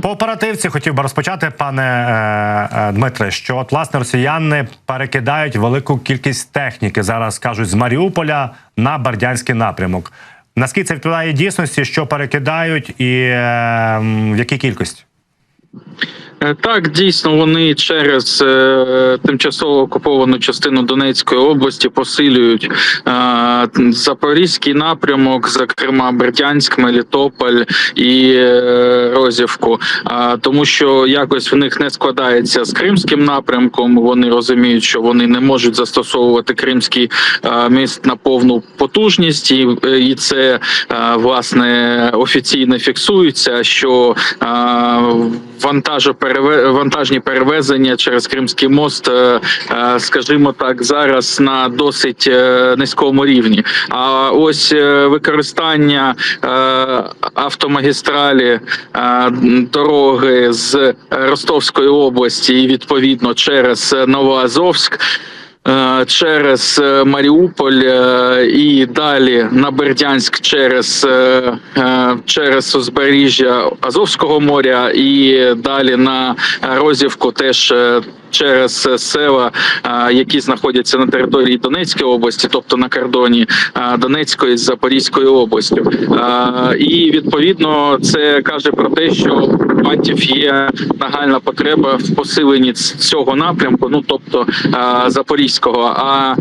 По оперативці хотів би розпочати, пане Дмитре, що от, власне, росіяни перекидають велику кількість техніки, зараз кажуть, з Маріуполя на Бердянський напрямок. Наскільки це відповідає дійсності, що перекидають і в якій кількості? Так, дійсно, вони через тимчасово окуповану частину Донецької області посилюють Запорізький напрямок, зокрема Бердянськ, Мелітополь і Розівку, тому що якось в них не складається з Кримським напрямком. Вони розуміють, що вони не можуть застосовувати Кримський міст на повну потужність, і це, власне, офіційно фіксується, що вантажні перевезення через Кримський мост, скажімо так, зараз на досить низькому рівні. А ось використання автомагістралі дороги з Ростовської області і відповідно через Новоазовськ, через Маріуполь і далі на Бердянськ через узбережжя Азовського моря і далі на Розівку теж через села, які знаходяться на території Донецької області, тобто на кордоні Донецької з Запорізькою областю. І відповідно це каже про те, що у окупантів є нагальна потреба в посиленні цього напрямку, ну тобто Запорізького. А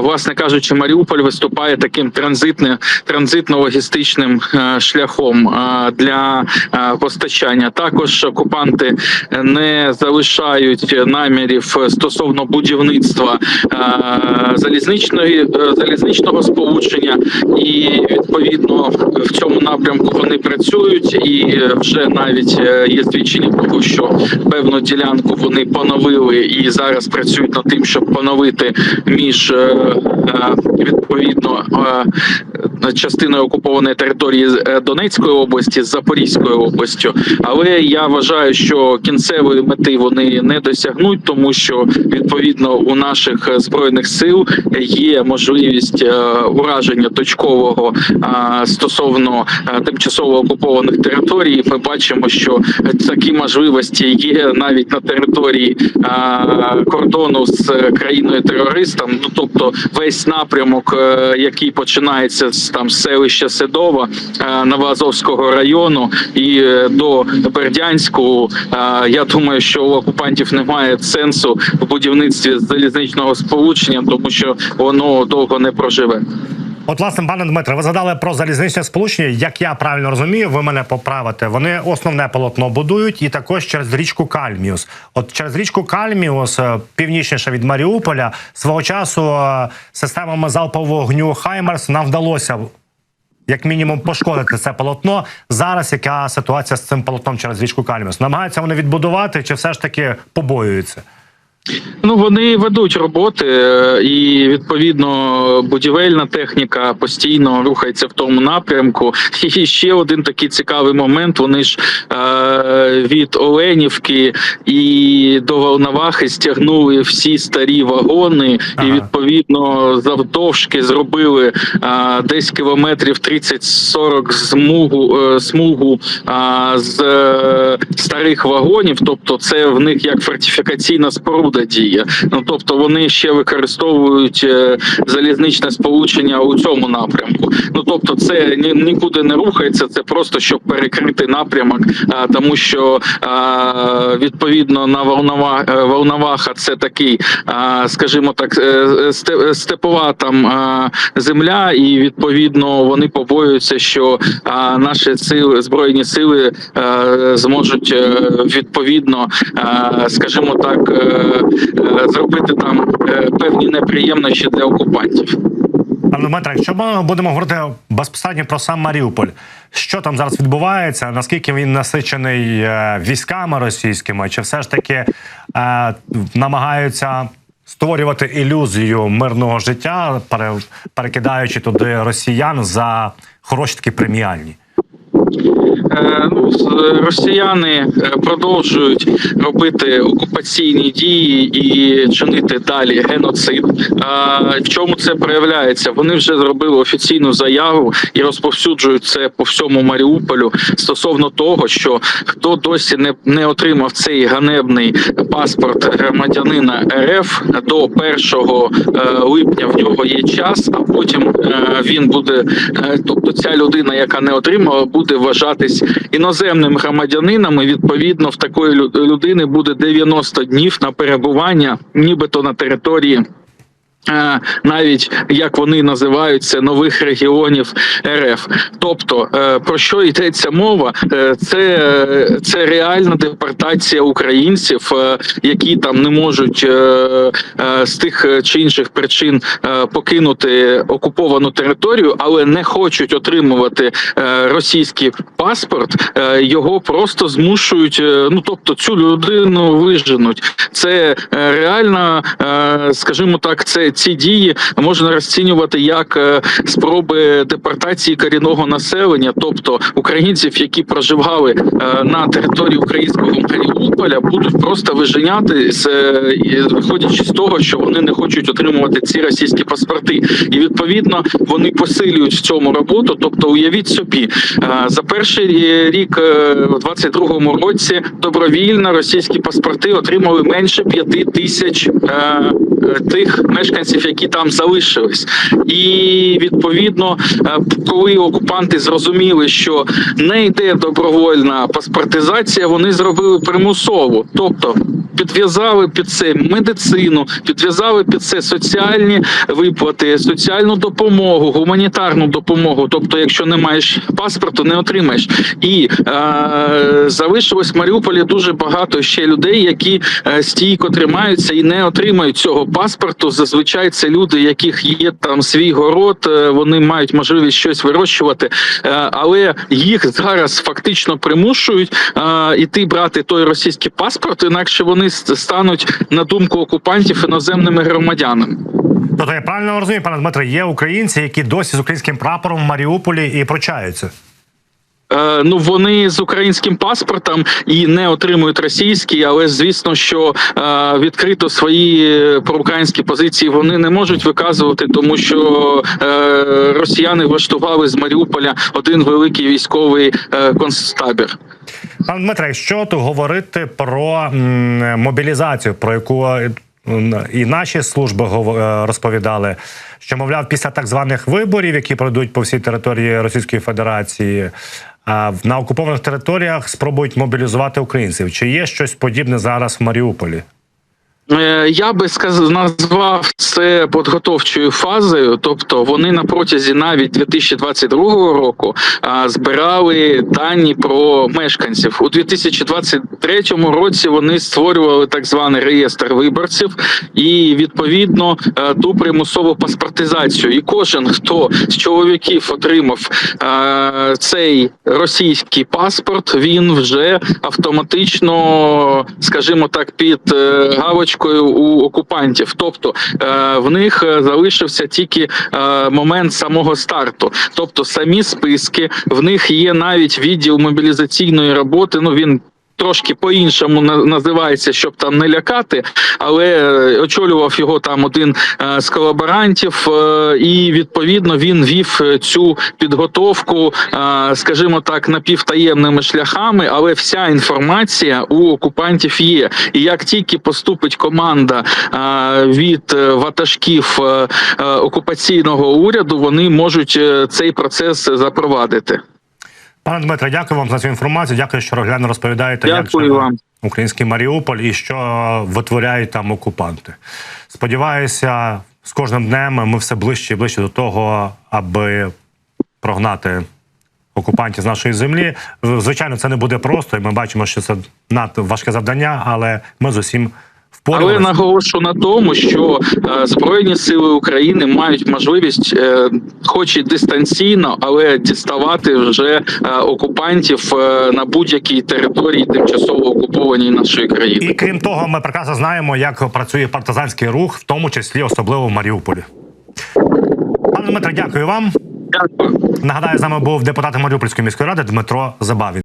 власне кажучи, Маріуполь виступає таким транзитно-логістичним шляхом для постачання. Також окупанти не залишають намірів стосовно будівництва залізничного сполучення, і відповідно в цьому напрямку вони працюють, і вже навіть є свідчення того, що певну ділянку вони поновили і зараз працюють над тим, щоб поновити між відповідно частиною окупованої території Донецької області з Запорізькою областю. Але я вважаю, що кінцевої мети вони не досягнуть, тому що відповідно у наших збройних сил є можливість ураження точкового стосовно тимчасово окупованих територій. Ми бачимо, що такі можливості є навіть на території кордону з країною-терористом. Ну, тобто весь напрямок, який починається з селища Седова Новоазовського району і до Бердянську, я думаю, що у окупантів немає сенсу в будівництві залізничного сполучення, тому що воно довго не проживе. От, власне, пане Дмитре, ви згадали про залізничне сполучення. Як я правильно розумію, ви мене поправите, вони основне полотно будують і також через річку Кальміус. От через річку Кальміус, північніше від Маріуполя, свого часу системами залпового вогню «Хаймерс» нам вдалося як мінімум пошкодити це полотно. Зараз яка ситуація з цим полотном через річку Кальміус? Намагаються вони відбудувати чи все ж таки побоюються? Ну, вони ведуть роботи, і відповідно будівельна техніка постійно рухається в тому напрямку. І ще один такий цікавий момент: вони ж від Оленівки і до Волновахи стягнули всі старі вагони, і відповідно завдовжки зробили десь кілометрів 30-40 смугу з старих вагонів. Тобто це в них як фортифікаційна споруда діє. Ну, тобто вони ще використовують залізничне сполучення у цьому напрямку. Ну, тобто це нікуди не рухається, це просто щоб перекрити напрямок, тому що відповідно на Волноваха це такий, скажімо так, степова там земля, і відповідно вони побоюються, що наші сили, збройні сили зможуть відповідно, скажімо так, зробити там певні неприємності для окупантів. Пане Дмитре, якщо ми будемо говорити безпосередньо про сам Маріуполь, що там зараз відбувається, наскільки він насичений військами російськими, чи все ж таки намагаються створювати ілюзію мирного життя, перекидаючи туди росіян за хороші такі преміальні? Росіяни продовжують робити окупаційні дії і чинити далі геноцид. В чому це проявляється? Вони вже зробили офіційну заяву і розповсюджують це по всьому Маріуполю стосовно того, що хто досі не отримав цей ганебний паспорт громадянина РФ, до 1 липня в нього є час, а потім він буде, тобто ця людина, яка не отримала, буде вважатись іноземним громадянином, і відповідно в такої людини буде 90 днів на перебування, нібито на території, навіть, як вони називаються, нових регіонів РФ. Тобто, про що йдеться мова? Це реальна депортація українців, які там не можуть з тих чи інших причин покинути окуповану територію, але не хочуть отримувати російський паспорт, його просто змушують, тобто цю людину виженуть. Це реально, скажімо так, ці дії можна розцінювати як спроби депортації корінного населення, тобто українців, які проживали на території українського Маріуполя, будуть просто виженяти, виходячи з того, що вони не хочуть отримувати ці російські паспорти. І відповідно вони посилюють в цьому роботу. Тобто уявіть собі, за перший рік, у 22-му році, добровільно російські паспорти отримали менше 5 тисяч тих мешканців, які там залишились. І відповідно, коли окупанти зрозуміли, що не йде добровольна паспортизація, вони зробили примусову. Тобто підв'язали під це медицину, підв'язали під це соціальні виплати, соціальну допомогу, гуманітарну допомогу. Тобто, якщо не маєш паспорту, не отримаєш. І залишилось в Маріуполі дуже багато ще людей, які стійко тримаються і не отримають цього паспорту. Зазвичай це люди, яких є там свій город, вони мають можливість щось вирощувати, але їх зараз фактично примушують іти брати той російський паспорт, інакше вони стануть, на думку окупантів, іноземними громадянами. Тобто я правильно розумію, пане Дмитре, є українці, які досі з українським прапором в Маріуполі і пручаються? Вони з українським паспортом і не отримують російський, але звісно, що відкрито свої проукраїнські позиції вони не можуть виказувати, тому що росіяни влаштували з Маріуполя один великий військовий концтабір. Пане Дмитре, що тут говорити про мобілізацію, про яку і наші служби розповідали, що, мовляв, після так званих виборів, які пройдуть по всій території Російської Федерації, на окупованих територіях спробують мобілізувати українців. Чи є щось подібне зараз в Маріуполі? Я би назвав це підготовчою фазою, тобто вони на протязі навіть 2022 року збирали дані про мешканців. У 2023 році вони створювали так званий реєстр виборців і відповідно ту примусову паспортизацію. І кожен, хто з чоловіків отримав цей російський паспорт, він вже автоматично, скажімо так, під галочкою у окупантів. Тобто в них залишився тільки момент самого старту. Тобто самі списки, в них є навіть відділ мобілізаційної роботи, він трошки по-іншому називається, щоб там не лякати, але очолював його там один з колаборантів, і відповідно він вів цю підготовку, скажімо так, напівтаємними шляхами, але вся інформація у окупантів є. І як тільки поступить команда від ватажків окупаційного уряду, вони можуть цей процес запровадити. Пане Дмитре, дякую вам за цю інформацію. Дякую, що регулярно розповідаєте, як український Маріуполь і що витворяють там окупанти. Сподіваюся, з кожним днем ми все ближче і ближче до того, аби прогнати окупантів з нашої землі. Звичайно, це не буде просто, і ми бачимо, що це надто важке завдання, але ми з усім але наголошу на тому, що Збройні Сили України мають можливість, хоч і дистанційно, але діставати вже окупантів на будь-якій території тимчасово окупованій нашої країни. І крім того, ми прекрасно знаємо, як працює партизанський рух, в тому числі особливо в Маріуполі. Пане Дмитре, дякую вам. Дякую. Нагадаю, з нами був депутат Маріупольської міської ради Дмитро Забавін.